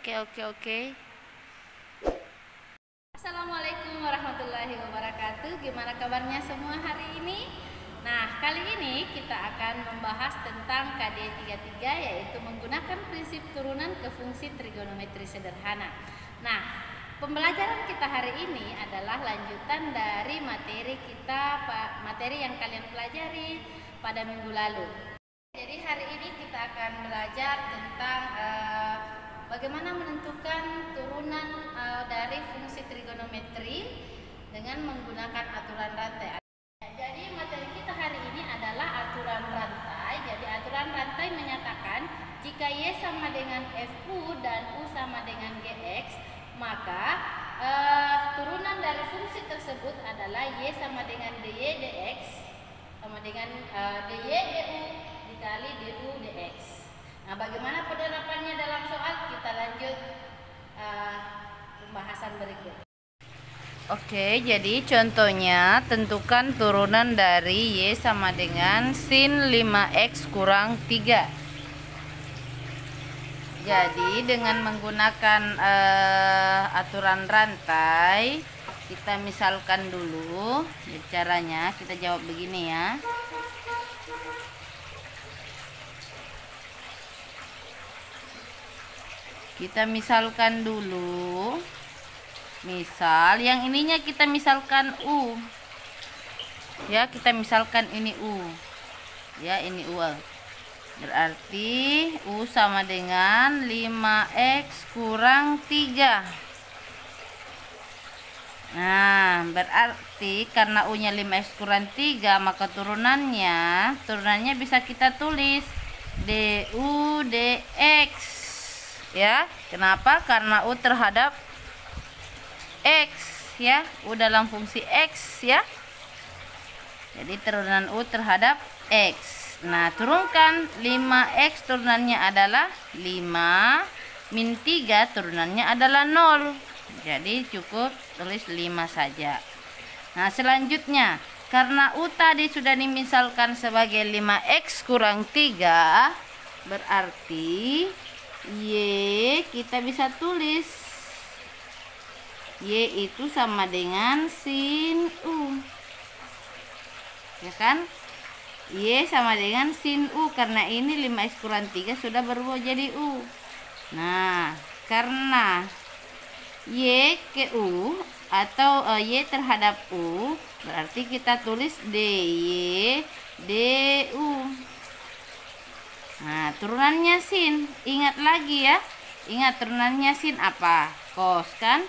Oke. Assalamualaikum warahmatullahi wabarakatuh. Gimana kabarnya semua hari ini? Nah, kali ini kita akan membahas tentang KD 33, yaitu menggunakan prinsip turunan ke fungsi trigonometri sederhana. Nah, pembelajaran kita hari ini adalah lanjutan dari materi yang kalian pelajari pada minggu lalu. Jadi hari ini kita akan belajar tentang bagaimana menentukan turunan dari fungsi trigonometri dengan menggunakan aturan rantai. Jadi materi kita hari ini adalah aturan rantai. Jadi aturan rantai menyatakan jika Y sama dengan FU dan U sama dengan GX, maka turunan dari fungsi tersebut adalah Y sama dengan DY DX sama dengan DY DU dikali DU DX. Nah, bagaimana penerapannya dalam soal? Kita lanjut pembahasan berikut. Oke, jadi contohnya tentukan turunan dari Y sama dengan sin 5X kurang 3. Jadi dengan menggunakan aturan rantai, kita misalkan dulu. Caranya kita jawab begini ya. Kita misalkan dulu, misal yang ininya kita misalkan U ya, kita misalkan ini U ya, ini U, berarti U sama dengan 5X kurang 3. Nah, berarti karena U nya 5X kurang 3, maka turunannya bisa kita tulis DU DX ya. Kenapa? Karena U terhadap X ya, U dalam fungsi X ya. Jadi turunan U terhadap X. Nah, turunkan 5X turunannya adalah 5 min 3 turunannya adalah 0. Jadi cukup tulis 5 saja. Nah, selanjutnya karena U tadi sudah dimisalkan sebagai 5X kurang 3, berarti Y kita bisa tulis Y itu sama dengan sin U ya kan, Y sama dengan sin U karena ini 5X kurang 3 sudah berubah jadi U. Nah, karena Y ke U atau Y terhadap U, berarti kita tulis DY DU. Nah, turunannya sin, ingat lagi ya, ingat turunannya sin apa? Cos kan,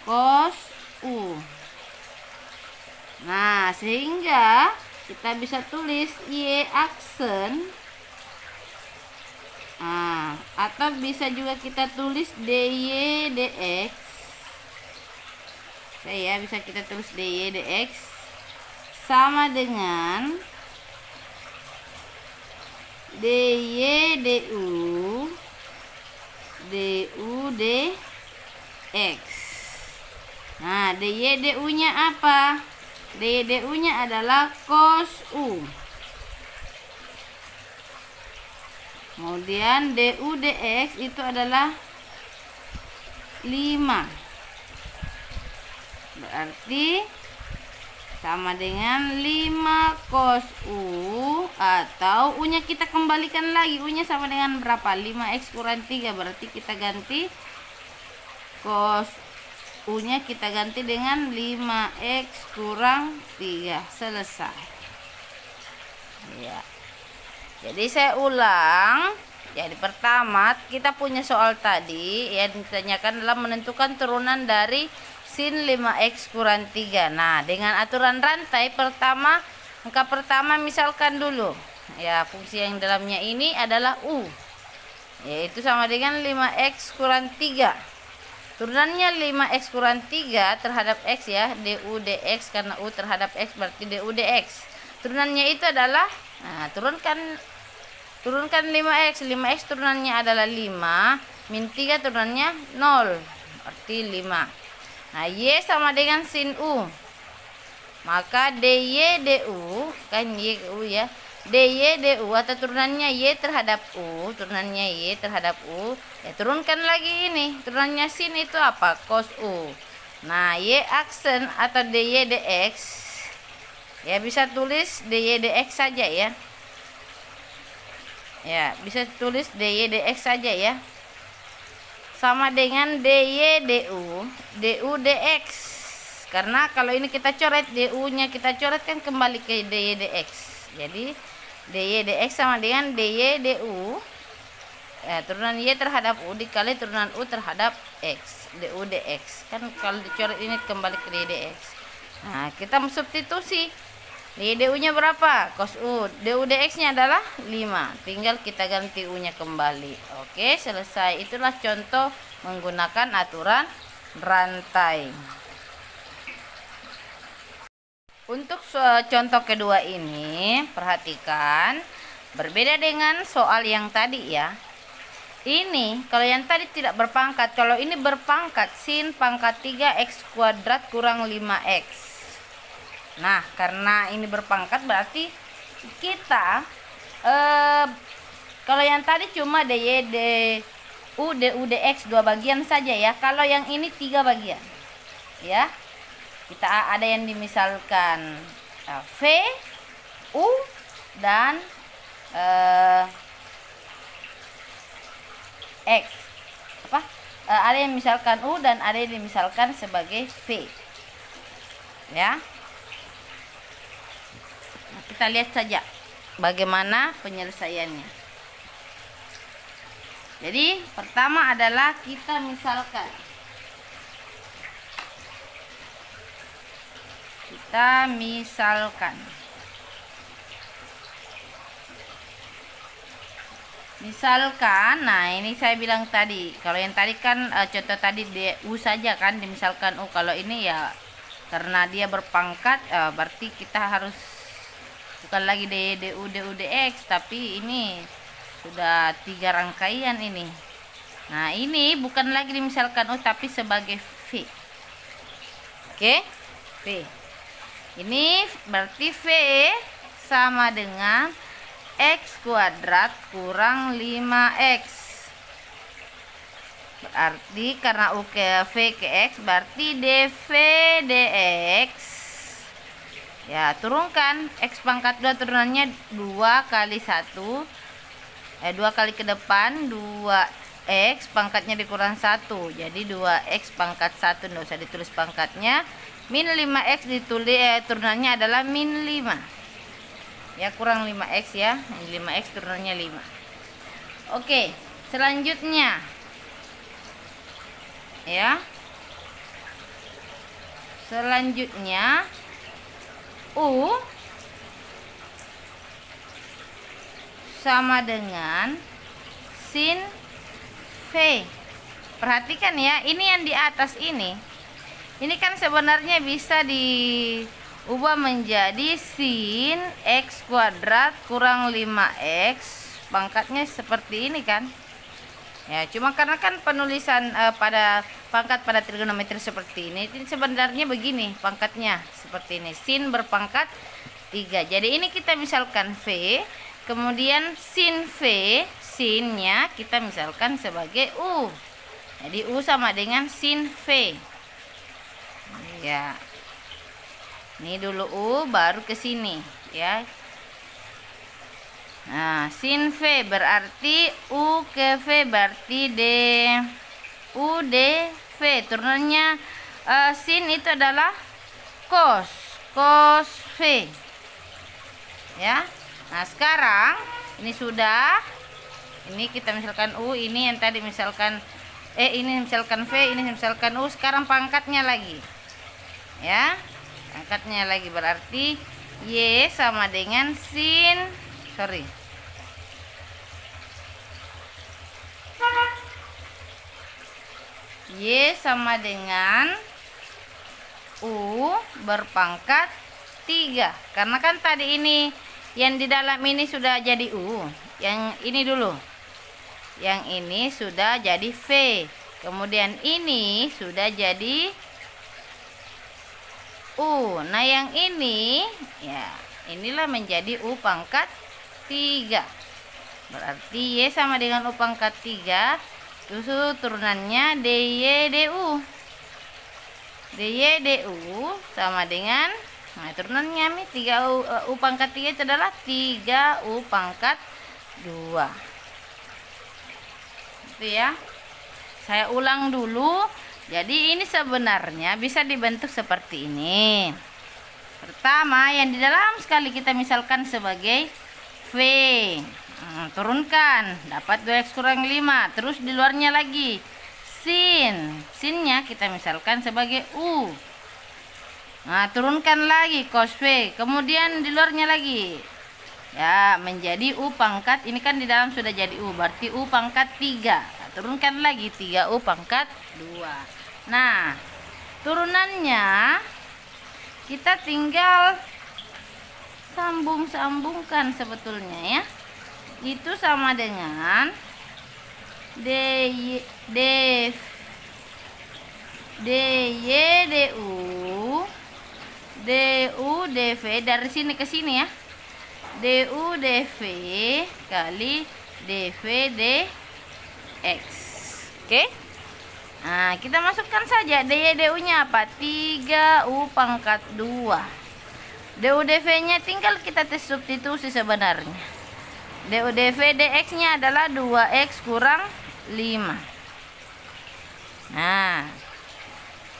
cos U. Nah, sehingga kita bisa tulis Y aksen, atau bisa juga kita tulis DY DX. Bisa kita tulis DY DX sama dengan DY DU DU DX. Nah, DY DU nya apa? DY DU nya adalah cos U. Kemudian DU DX itu adalah 5. Berarti sama dengan 5 cos U, atau U nya kita kembalikan lagi, U nya sama dengan berapa? 5X kurang 3, berarti kita ganti cos U nya kita ganti dengan 5X kurang 3. Selesai ya. Jadi saya ulang. Jadi pertama kita punya soal tadi yang ditanyakan adalah menentukan turunan dari sin 5X kurang 3. Nah, dengan aturan rantai angka pertama misalkan dulu ya, fungsi yang dalamnya ini adalah U, yaitu sama dengan 5X kurang 3. Turunannya 5X kurang 3 terhadap X ya, DU DX, karena U terhadap X berarti DU DX. Turunannya itu adalah, nah, turunkan 5X turunannya adalah 5 min 3 turunannya 0, berarti 5. Nah, Y sama dengan sin U, maka DY DU kan Y U ya, dy du atau turunannya y terhadap u, turunannya y terhadap u, ya turunkan lagi ini, turunannya sin itu apa? Cos u. Nah, y aksen atau dy dx, ya bisa tulis dy dx saja ya. Ya, bisa tulis dy dx saja ya. Sama dengan dy du, du dx. Karena kalau ini kita coret du-nya, kita coret kan kembali ke dy dx. Jadi dy dx sama dengan dy du, ya, turunan y terhadap u dikali turunan u terhadap x, du dx. Kan kalau dicoret ini kembali ke dy dx. Nah, kita substitusi. dy du-nya berapa? Cos u. Du dx-nya adalah 5. Tinggal kita ganti u-nya kembali. Oke, selesai. Itulah contoh menggunakan aturan rantai. Untuk contoh kedua ini, perhatikan, berbeda dengan soal yang tadi ya. Ini, kalau yang tadi tidak berpangkat, kalau ini berpangkat, sin pangkat 3x kuadrat kurang 5x. Nah, karena ini berpangkat berarti kita kalau yang tadi cuma dy du dx 2 bagian saja ya. Kalau yang ini 3 bagian. Ya. Kita ada yang dimisalkan v, u dan x. Ada yang misalkan u dan ada yang dimisalkan sebagai v. Ya. Kita lihat saja bagaimana penyelesaiannya. Jadi pertama adalah kita misalkan. Misalkan, nah ini saya bilang tadi, kalau yang tadi kan contoh tadi du saja kan, dimisalkan u. Kalau ini ya karena dia berpangkat, berarti kita harus bukan lagi du dx, tapi ini sudah 3 rangkaian ini. Nah, ini bukan lagi dimisalkan u tapi sebagai v. Oke, v. Ini berarti v sama dengan x kuadrat kurang 5x. Berarti karena u ke v ke x, berarti dv dx. Ya, turunkan x pangkat 2 turunannya 2 kali 1. 2 kali ke depan 2x pangkatnya dikurang 1. Jadi 2x pangkat 1, enggak usah ditulis pangkatnya. Min 5x ditulis turunannya adalah min 5. Ya, kurang 5x ya. 5x turunannya 5. Oke, selanjutnya. Ya. Selanjutnya u sama dengan sin v. Perhatikan ya, ini yang di atas ini. Ini kan sebenarnya bisa diubah menjadi sin x kuadrat kurang 5x. Pangkatnya seperti ini kan. Ya, cuma karena kan penulisan pada pangkat pada trigonometri seperti ini sebenarnya begini pangkatnya, seperti ini. Sin berpangkat 3. Jadi ini kita misalkan v, kemudian sin v, sinnya kita misalkan sebagai u. Jadi u sama dengan sin v. Ya. Ini dulu u baru ke sini ya. Nah, sin v berarti u ke v berarti u dv. Turunannya sin itu adalah cos v. Ya. Nah, sekarang ini sudah. Ini kita misalkan u, ini yang tadi misalkan ini misalkan v, ini misalkan u. Sekarang pangkatnya lagi. Ya. Pangkatnya lagi berarti y sama dengan sin y sama dengan u berpangkat 3. Karena kan tadi ini yang di dalam ini sudah jadi u. Yang ini dulu. Yang ini sudah jadi v. Kemudian ini sudah jadi u. Nah, yang ini ya, inilah menjadi u pangkat 3. Berarti Y sama dengan U pangkat 3. Terus turunannya DY DU. DY DU sama dengan, nah turunannya Mi 3 U pangkat 3 itu adalah 3 U pangkat 2. Itu ya. Saya ulang dulu. Jadi ini sebenarnya bisa dibentuk seperti ini. Pertama, yang di dalam sekali kita misalkan sebagai V. Turunkan, dapat 2x kurang 5. Terus di luarnya lagi sinnya kita misalkan sebagai U. Nah, turunkan lagi cos V. Kemudian di luarnya lagi ya menjadi U pangkat, ini kan di dalam sudah jadi U, berarti U pangkat 3. Nah, turunkan lagi 3U pangkat 2. Nah, turunannya kita tinggal sambungkan sebetulnya ya. Itu sama dengan DY DU DV dari sini ke sini ya. DU DV kali DV DX. Oke. Nah, kita masukkan saja DY DU-nya apa? 3U pangkat 2. DU DV-nya tinggal kita tes substitusi sebenarnya. DU DV DX-nya adalah 2x kurang 5. Nah,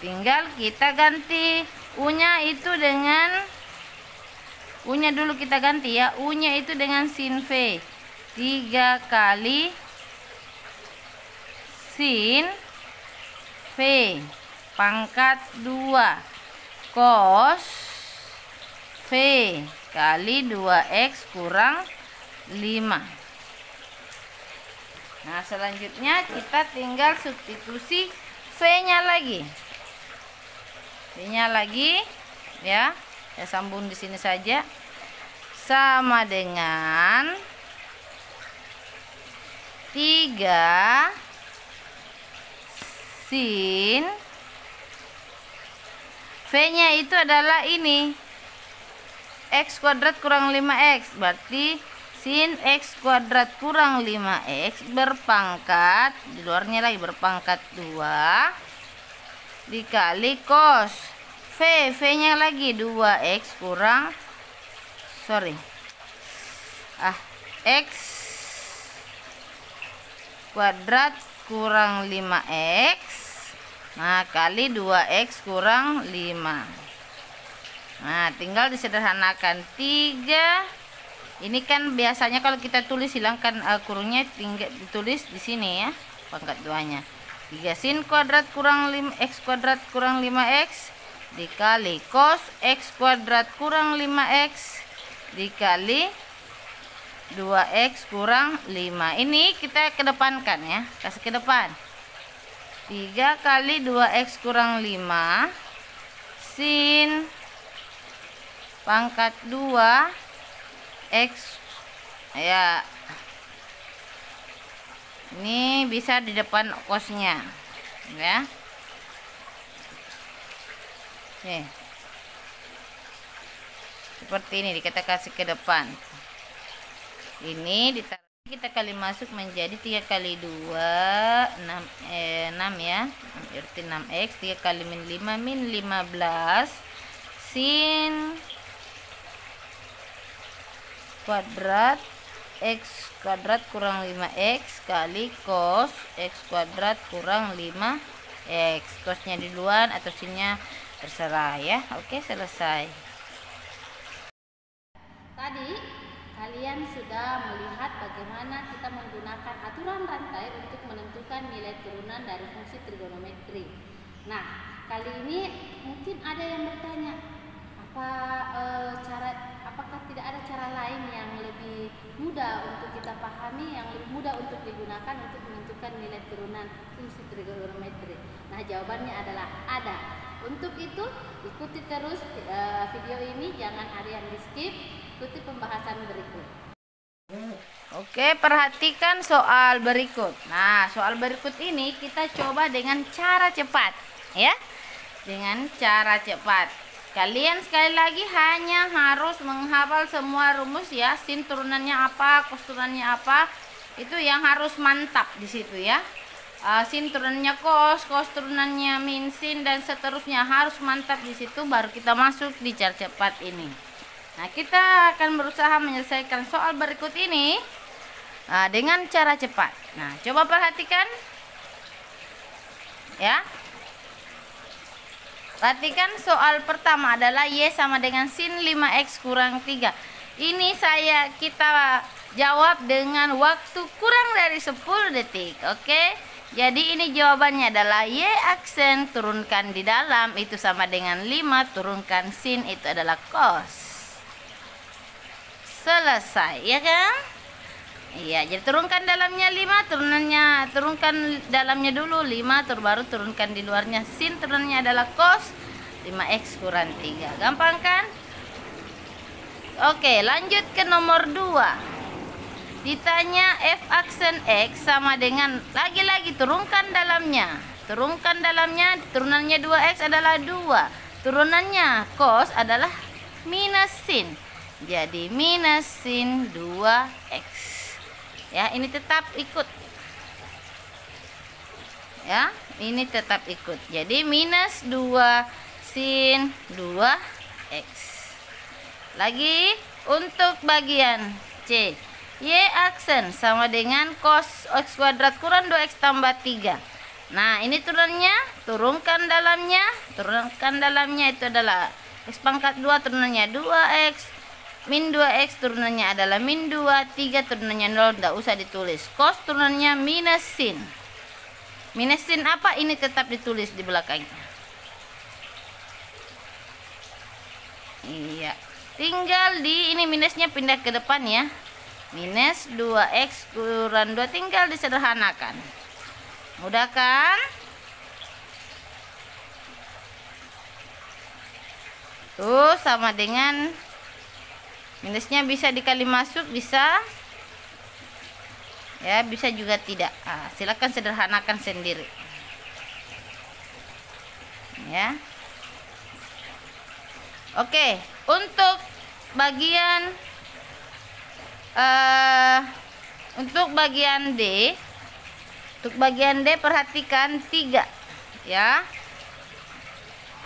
tinggal kita ganti U-nya itu dengan U-nya dulu kita ganti ya. U-nya itu dengan sin V. 3 kali sin V pangkat 2 cos V kali 2x kurang 5. Nah, selanjutnya kita tinggal substitusi V-nya lagi. V-nya lagi ya. Saya sambung di sini saja. Sama dengan 3 sin V-nya itu adalah ini x kuadrat kurang 5x, berarti sin x kuadrat kurang 5x berpangkat, di luarnya lagi berpangkat 2 dikali cos V-nya lagi 2x kurang x kuadrat kurang 5x, nah kali 2x kurang 5. Nah, tinggal disederhanakan 3. Ini kan biasanya kalau kita tulis hilangkan kurungnya, tinggal ditulis di sini ya, pangkat 2-nya. 3 sin kuadrat kurang 5x kuadrat kurang 5x dikali cos x kuadrat kurang 5x dikali 2x kurang 5. Ini kita kedepankan ya, kasih ke depan. 3 kali 2x kurang 5 sin pangkat 2 x ya. Ini bisa di depan cosnya ya. Nih. Seperti ini kita kasih ke depan. Ini ditaruh, kita kali masuk menjadi 3 kali 2 6 ya. Berarti 6x. 3 kali min 5 min 15 sin kuadrat x kuadrat kurang 5x kali cos x kuadrat kurang 5x. Cosnya di luar atau sinnya terserah ya. Oke, selesai. Tadi kalian sudah melihat bagaimana kita menggunakan aturan rantai untuk menentukan nilai turunan dari fungsi trigonometri. Nah, kali ini mungkin ada yang bertanya, apakah tidak ada cara lain yang lebih mudah untuk kita pahami, yang lebih mudah untuk digunakan untuk menentukan nilai turunan fungsi trigonometri? Nah, jawabannya adalah ada. Untuk itu, ikuti terus video ini, jangan ada yang di skip, ikuti pembahasan berikut. Oke, perhatikan soal berikut. Nah, soal berikut ini kita coba dengan cara cepat ya. Dengan cara cepat. Kalian sekali lagi hanya harus menghafal semua rumus ya. Sin turunannya apa, cos turunannya apa. Itu yang harus mantap di situ ya. Sin turunannya cos, cos turunannya min sin dan seterusnya harus mantap di situ, baru kita masuk di cara cepat ini. Nah, kita akan berusaha menyelesaikan soal berikut ini dengan cara cepat. Nah, coba perhatikan ya. Perhatikan soal pertama adalah Y sama dengan sin 5X kurang 3. Ini kita jawab dengan waktu kurang dari 10 detik. Oke. Jadi ini jawabannya adalah Y aksen turunkan di dalam itu sama dengan 5 turunkan sin itu adalah cos. Selesai ya kan? Iya, jadi turunkan dalamnya 5, turunkan dalamnya dulu 5, baru turunkan di luarnya. Sin turunannya adalah cos 5X kurang 3. Gampang kan? Oke, lanjut ke nomor 2. Ditanya f aksen X sama dengan, lagi-lagi turunkan dalamnya. Turunkan dalamnya, turunannya 2X adalah 2. Turunannya cos adalah minus sin. Jadi minus sin 2X. Ya, ini tetap ikut. Ya, ini tetap ikut. Jadi minus 2 sin 2X. Lagi untuk bagian C. Y aksen sama dengan cos X kuadrat kurang 2X tambah 3. Nah, ini turunannya, turunkan dalamnya itu adalah X pangkat 2 turunannya 2X. Min 2X turunannya adalah min 2, 3 turunannya 0, tidak usah ditulis. Cos turunannya minus sin. Minus sin apa? Ini tetap ditulis di belakangnya. Iya. Tinggal ini minusnya pindah ke depan ya. Minus 2X kurang 2 tinggal disederhanakan. Mudah kan? Tuh sama dengan minusnya bisa dikali masuk, bisa ya, bisa juga tidak. Silakan sederhanakan sendiri ya. Oke, untuk bagian D, perhatikan 3 ya.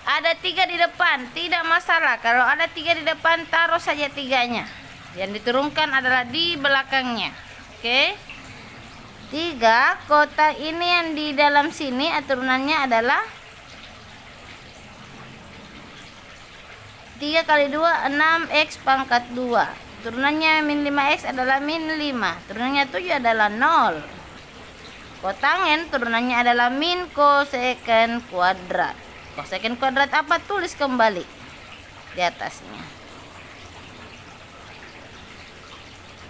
Ada 3 di depan, tidak masalah. Kalau ada 3 di depan, taruh saja 3-nya. Yang diturunkan adalah di belakangnya. Oke. 3, kotak ini yang di dalam sini turunannya adalah 3 kali 2, 6X pangkat 2. Turunannya min 5X adalah min 5. Turunannya 7 adalah 0. Kotangen turunannya adalah min cosecant kuadrat. Cosecant kuadrat apa? Tulis kembali di atasnya.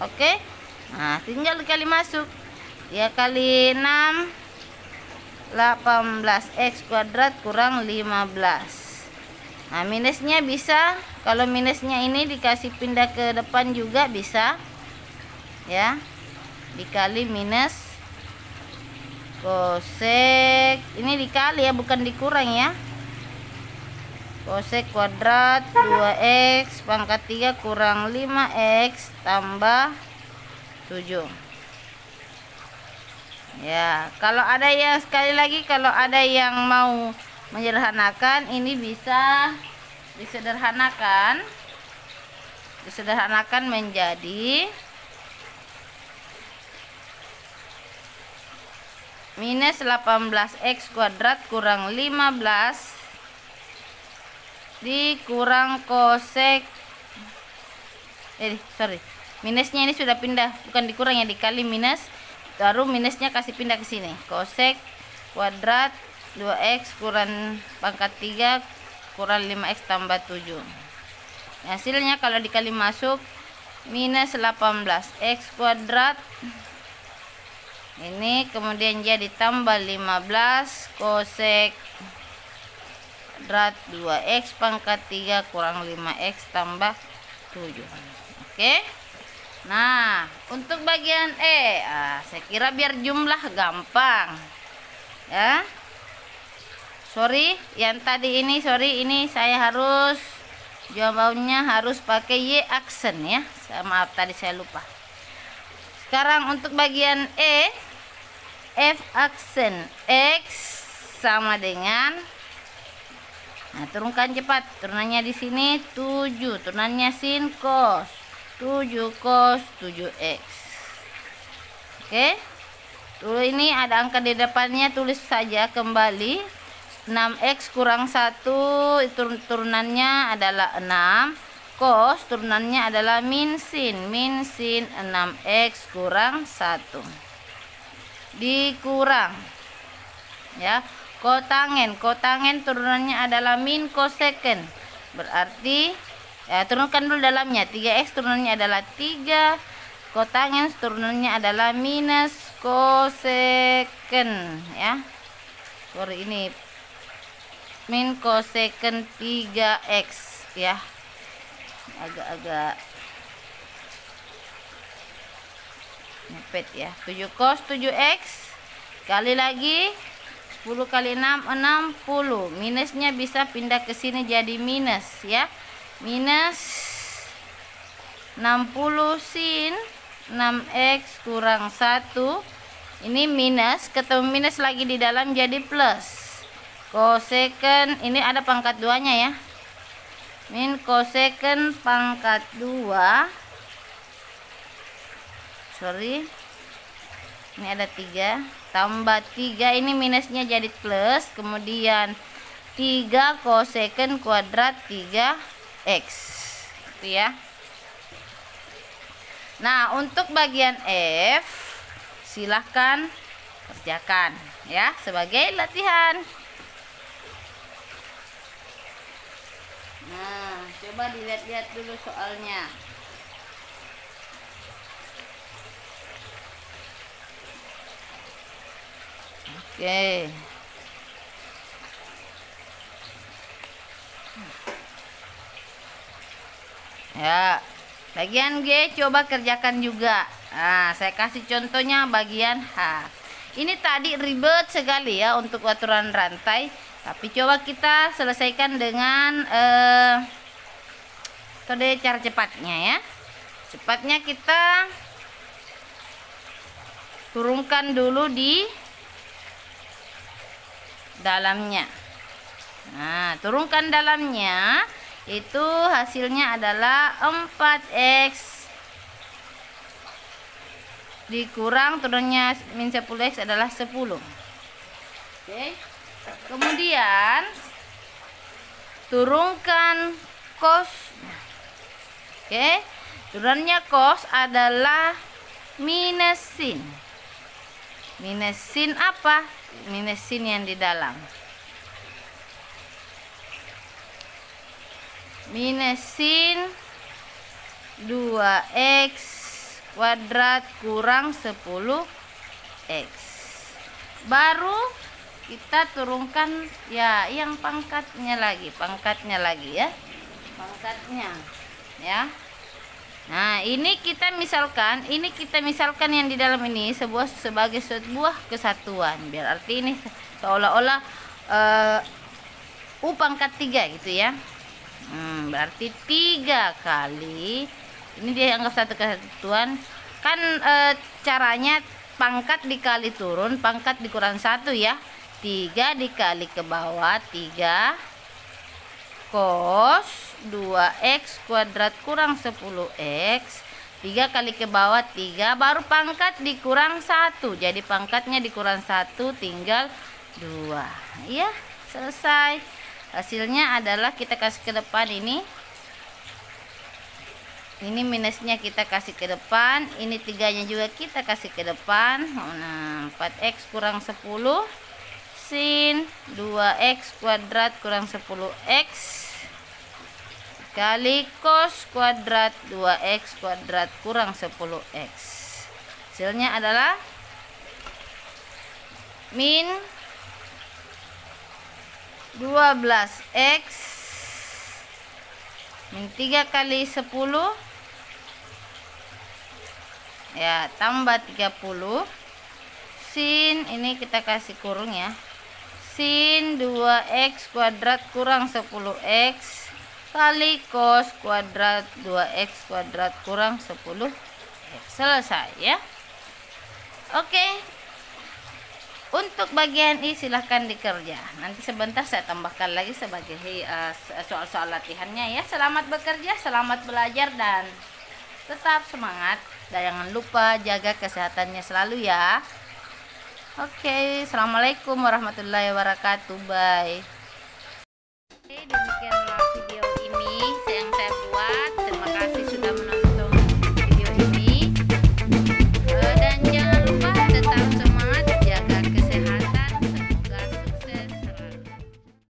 Oke. Nah, tinggal dikali masuk. 3 kali 6 18X kuadrat kurang 15. Nah, minusnya bisa, kalau minusnya ini dikasih pindah ke depan juga bisa. Ya. Dikali minus cosec, ini dikali ya, bukan dikurang ya. Cosec kuadrat 2X pangkat 3 kurang 5X tambah 7. Ya, kalau ada yang sekali lagi, kalau ada yang mau menyederhanakan, ini bisa disederhanakan menjadi minus 18X kuadrat kurang 15 dikurang cosec, minusnya ini sudah pindah, bukan dikurang ya, dikali minus, baru minusnya kasih pindah ke sini. Cosec kuadrat 2X kurang pangkat 3 kurang 5X tambah 7. Hasilnya kalau dikali masuk minus 18X kuadrat, ini kemudian jadi tambah 15 cosec kuadrat 2X pangkat 3 kurang 5X tambah 7. Oke. Nah, untuk bagian E, saya kira biar jumlah gampang ya. sorry yang tadi ini, sorry ini saya harus jawabannya harus pakai Y aksen ya. Maaf tadi saya lupa. Sekarang untuk bagian E, F aksen X sama dengan, nah turunkan cepat, turunannya di sini 7, turunannya sin cos 7 cos 7x. Oke, dulu ini ada angka di depannya, tulis saja kembali 6x kurang 1, turunannya adalah 6, cos turunannya adalah min sin 6x kurang 1 dikurang ya, kotangen turunannya adalah min cosecant, berarti ya turunkan dulu dalamnya, 3x turunannya adalah 3, kotangen turunannya adalah minus cosecant ya, sorry ini min cosecant 3x ya, agak mepet ya. 7 cos 7x kali lagi 10 kali 6 60, minusnya bisa pindah ke sini jadi minus ya, minus 60 sin 6x kurang 1, ini minus ketemu minus lagi di dalam jadi plus, cosecant ini ada pangkat 2 nya ya, min cosecant pangkat 2, sorry ini ada 3 tambah 3, ini minusnya jadi plus, kemudian 3 cosecant kuadrat 3x itu ya. Nah untuk bagian F silahkan kerjakan ya sebagai latihan. Nah coba dilihat-lihat dulu soalnya. Oke. Ya, bagian G coba kerjakan juga. Nah, saya kasih contohnya bagian H. Ini tadi ribet sekali ya untuk aturan rantai, tapi coba kita selesaikan dengan metode cara cepatnya ya. Cepatnya kita turunkan dulu di dalamnya. Nah, turunkan dalamnya itu hasilnya adalah 4x dikurang turunnya min 10x adalah 10. Oke. Kemudian turunkan cos. Oke. Turunannya cos adalah minus sin. Minus sin apa? Minus sin yang di dalam. Minus sin 2x kuadrat kurang 10x. Baru kita turunkan ya yang pangkatnya lagi ya. Pangkatnya ya. Nah, ini kita misalkan yang di dalam ini sebagai sebuah kesatuan. Berarti ini seolah-olah U pangkat 3 gitu ya. Berarti 3 kali ini dia anggap satu kesatuan. Kan caranya pangkat dikali turun, pangkat dikurang 1 ya. 3 dikali ke bawah 3 cos 2x kuadrat kurang 10x, 3 kali ke bawah 3, baru pangkat dikurang 1, jadi pangkatnya dikurang 1 tinggal 2 ya, selesai. Hasilnya adalah kita kasih ke depan, ini minusnya kita kasih ke depan, ini 3 nya juga kita kasih ke depan. Nah, 4x kurang 10 sin 2x kuadrat kurang 10x kali cos kuadrat 2x kuadrat kurang 10x. Hasilnya adalah min 12x min 3 kali 10 ya tambah 30 sin, ini kita kasih kurung ya, sin 2x kuadrat kurang 10x kali cos kuadrat 2x kuadrat kurang 10x. Selesai ya. Oke. Untuk bagian I silahkan dikerja. Nanti sebentar saya tambahkan lagi sebagai soal-soal latihannya ya. Selamat bekerja, selamat belajar, dan tetap semangat. Dan jangan lupa jaga kesehatannya selalu ya. Oke, assalamualaikum warahmatullahi wabarakatuh. Bye.